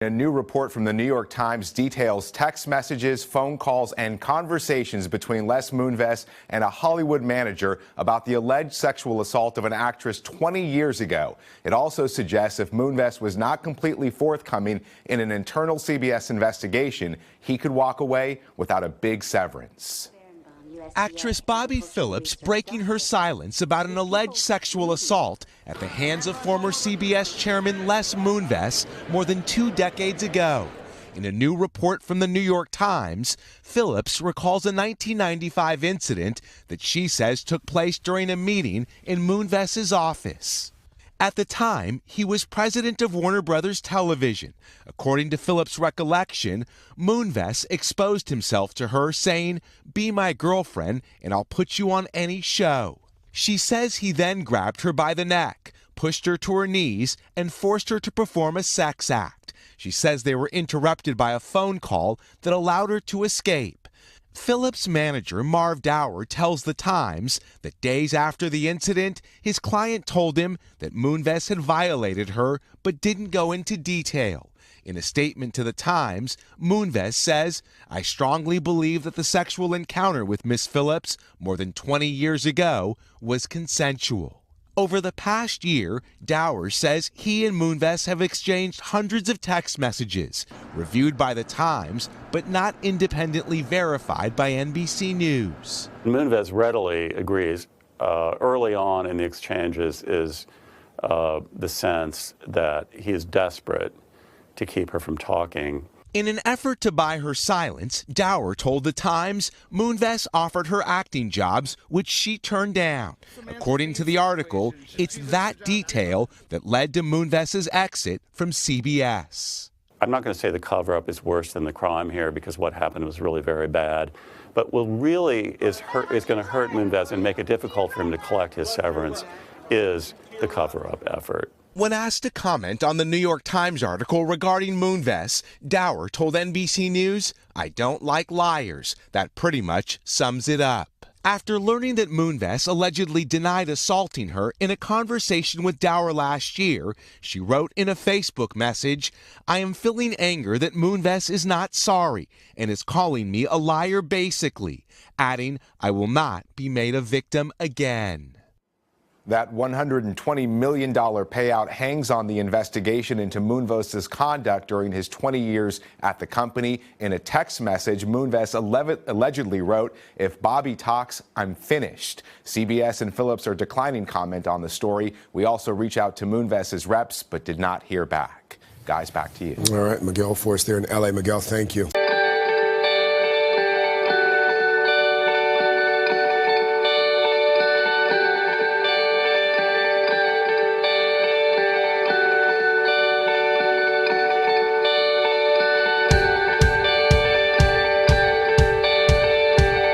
A new report from the New York Times details text messages, phone calls, and conversations between Les Moonves and a Hollywood manager about the alleged sexual assault of an actress 20 years ago. It also suggests if Moonves was not completely forthcoming in an internal CBS investigation, he could walk away without a big severance. Actress Bobbie Phillips breaking her silence about an alleged sexual assault at the hands of former CBS chairman Les Moonves more than 2 decades ago. In a new report from the New York Times, Phillips recalls a 1995 incident that she says took place during a meeting in Moonves' office. At the time, he was president of Warner Brothers Television. According to Phillips' recollection, Moonves exposed himself to her, saying, "Be my girlfriend, and I'll put you on any show." She says he then grabbed her by the neck, pushed her to her knees, and forced her to perform a sex act. She says they were interrupted by a phone call that allowed her to escape. Phillips' manager, Marv Dower, tells The Times that days after the incident, his client told him that Moonves had violated her but didn't go into detail. In a statement to The Times, Moonves says, "I strongly believe that the sexual encounter with Miss Phillips more than 20 years ago was consensual." Over the past year, Dower says he and Moonves have exchanged hundreds of text messages, reviewed by The Times, but not independently verified by NBC News. Moonves readily agrees. Early on in the exchanges is the sense that he is desperate to keep her from talking. In an effort to buy her silence, Dower told The Times Moonves offered her acting jobs, which she turned down. According to the article, it's that detail that led to Moonves' exit from CBS. I'm not going to say the cover-up is worse than the crime here, because what happened was really very bad. But what really is going to hurt Moonves and make it difficult for him to collect his severance is the cover-up effort. When asked to comment on the New York Times article regarding Moonves, Dower told NBC News, "I don't like liars. That pretty much sums it up." After learning that Moonves allegedly denied assaulting her in a conversation with Dower last year, she wrote in a Facebook message, "I am feeling anger that Moonves is not sorry and is calling me a liar basically," adding, "I will not be made a victim again." That $120 million payout hangs on the investigation into Moonves' conduct during his 20 years at the company. In a text message, Moonves allegedly wrote, "If Bobbie talks, I'm finished." CBS and Phillips are declining comment on the story. We also reached out to Moonves' reps, but did not hear back. Guys, back to you. All right, Miguel for us there in L.A. Miguel, thank you.